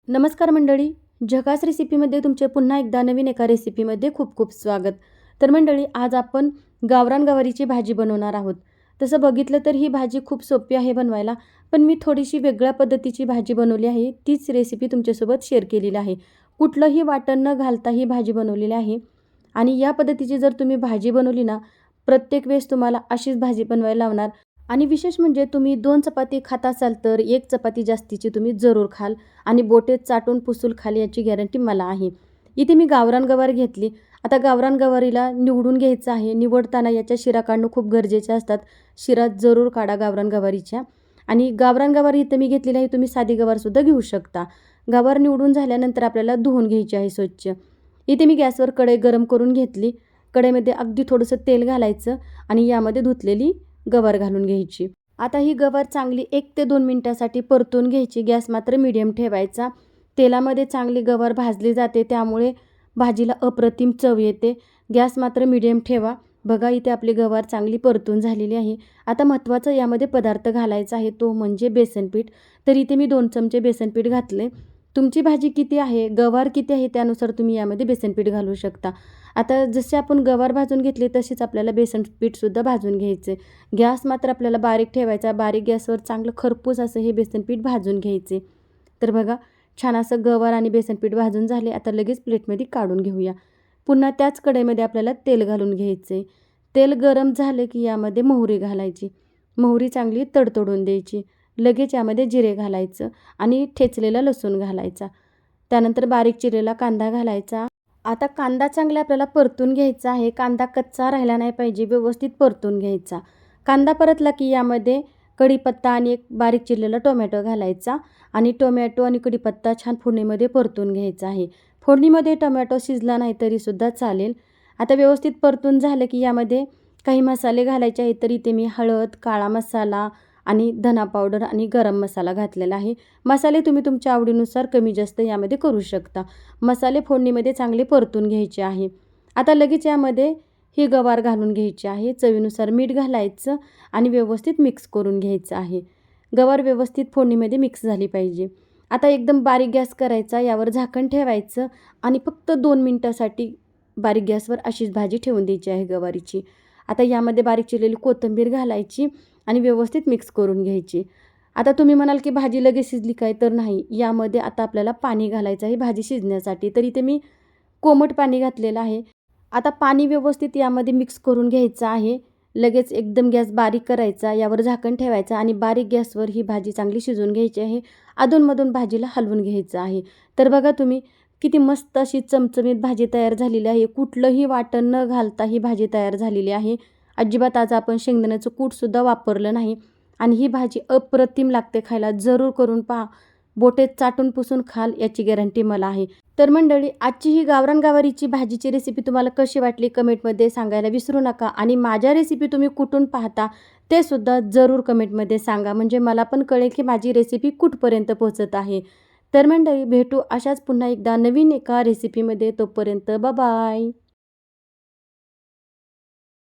नमस्कार मंडळी, झकास रेसिपीमध्ये तुमचे पुन्हा एकदा नवीन एका रेसिपीमध्ये खूप खूप स्वागत. तर मंडळी, आज आपण गावरान गवारीची भाजी बनवणार आहोत. तसं बघितलं तर ही भाजी खूप सोपी आहे बनवायला, पण मी थोडीशी वेगळ्या पद्धतीची भाजी बनवली आहे. तीच रेसिपी तुमच्यासोबत शेअर केलेली आहे. कुठलंही वाटण न घालता ही भाजी बनवलेली आहे आणि या पद्धतीची जर तुम्ही भाजी बनवली ना, प्रत्येक वेळेस तुम्हाला अशीच भाजी बनवायला लावणार. आणि विशेष म्हणजे तुम्ही 2 चपाती खात असाल तर 1 चपाती जास्तीची तुम्ही जरूर खाल आणि बोटे चाटून पुसूल खाल याची गॅरंटी मला आहे. इथे मी गावरान गवार घेतली. आता गावरान गवारीला निवडून घ्यायचं आहे. निवडताना याच्या शिरा काढणं खूप गरजेचे असतात. शिरा जरूर काढा गावरान गवारीच्या. आणि गावरान गवार इथं मी घेतलेली आहे. तुम्ही साधी गवारसुद्धा घेऊ शकता. गवार निवडून झाल्यानंतर आपल्याला धुवून घ्यायची आहे स्वच्छ. इथे मी गॅसवर कढई गरम करून घेतली. कढईमध्ये अगदी थोडंसं तेल घालायचं आणि यामध्ये धुतलेली गवार घालून घ्यायची. आता ही गवार चांगली 1 ते 2 मिनिटासाठी परतून घ्यायची. गॅस मात्र मीडियम ठेवायचा. तेलामध्ये चांगली गवार भाजली जाते, त्यामुळे भाजीला अप्रतिम चव येते. गॅस मात्र मीडियम ठेवा. बघा, इथे आपली गवार चांगली परतून झालेली आहे. आता महत्त्वाचा यामध्ये पदार्थ घालायचा आहे, तो म्हणजे बेसनपीठ. तर इथे मी 2 चमचे बेसनपीठ घातले. तुमची भाजी किती आहे, गवार किती आहे त्यानुसार तुम्ही यामध्ये बेसनपीठ घालू शकता. आता जसे आपण गवार भाजून घेतले तसेच आपल्याला बेसन पीठसुद्धा भाजून घ्यायचे. गॅस मात्र आपल्याला बारीक ठेवायचा. बारीक गॅसवर चांगलं खरपूस असं हे बेसन पीठ भाजून घ्यायचे. तर बघा, छान असं गवार आणि बेसन पीठ भाजून झाले. आता लगेच प्लेटमध्ये काढून घेऊया. पुन्हा त्याच कढईमध्ये आपल्याला तेल घालून घ्यायचे. तेल गरम झाले की यामध्ये मोहरी घालायची. मोहरी चांगली तडतडून द्यायची. लगेच यामध्ये जिरे घालायचं आणि ठेचलेला लसूण घालायचा. त्यानंतर बारीक चिरलेला कांदा घालायचा. आता कांदा चांगला आपल्याला परतून घ्यायचा आहे. कांदा कच्चा राहिला नाही पाहिजे, व्यवस्थित परतून घ्यायचा. कांदा परतला की यामध्ये कढीपत्ता आणि एक बारीक चिरलेला टोमॅटो घालायचा आणि टोमॅटो आणि कढीपत्ता छान फोडणीमध्ये परतून घ्यायचा आहे. फोडणीमध्ये टोमॅटो शिजला नाही तरीसुद्धा चालेल. आता व्यवस्थित परतून झालं की यामध्ये काही मसाले घालायचे आहेत. तर इथे मी हळद, काळा मसाला आणि धना पावडर आणि गरम मसाला घातलेला आहे. मसाले तुम्ही तुमच्या आवडीनुसार कमी जास्त यामध्ये करू शकता. मसाले फोडणीमध्ये चांगले परतून घ्यायचे आहे. आता लगेच यामध्ये ही गवार घालून घ्यायची आहे. चवीनुसार मीठ घालायचं आणि व्यवस्थित मिक्स करून घ्यायचं आहे. गवार व्यवस्थित फोडणीमध्ये मिक्स झाली पाहिजे. आता एकदम बारीक गॅस करायचा, यावर झाकण ठेवायचं आणि फक्त 2 मिनिटासाठी बारीक गॅसवर अशीच भाजी ठेवून द्यायची आहे गवारीची. आता यामध्ये बारीक चिरलेली कोथिंबीर घालायची आणि व्यवस्थित मिक्स करून घ्यायची. आता तुम्ही म्हणाल की भाजी लगेच शिजली काय, तर नाही. यामध्ये आता आपल्याला पाणी घालायचं आहे भाजी शिजण्यासाठी. तर इथे मी कोमट पाणी घातलेलं आहे. आता पाणी व्यवस्थित यामध्ये मिक्स करून घ्यायचं आहे. लगेच एकदम गॅस बारीक करायचा, यावर झाकण ठेवायचं आणि बारीक गॅसवर ही भाजी चांगली शिजवून घ्यायची आहे. अधूनमधून भाजीला हलवून घ्यायचं आहे. तर बघा तुम्ही, किती मस्त अशी चमचमीत भाजी तयार झालेली आहे. कुठलंही वाटण न घालता ही भाजी तयार झालेली आहे. अजिबात आज आपण शेंगदाण्याचं कूटसुद्धा वापरलं नाही आणि ही भाजी अप्रतिम लागते खायला. जरूर करून पहा. बोटे चाटून पुसून खाल याची गॅरंटी मला आहे. तर मंडळी, आजची ही गावरान गवारीची भाजीची रेसिपी तुम्हाला कशी वाटली कमेंटमध्ये सांगायला विसरू नका आणि माझ्या रेसिपी तुम्ही कुठून पाहता ते सुद्धा जरूर कमेंटमध्ये सांगा, म्हणजे मला पण कळेल की माझी रेसिपी कुठपर्यंत पोहोचत आहे. तर मंडळी, भेटू अशाच पुन्हा एकदा नवीन एका रेसिपीमध्ये. तोपर्यंत बाय.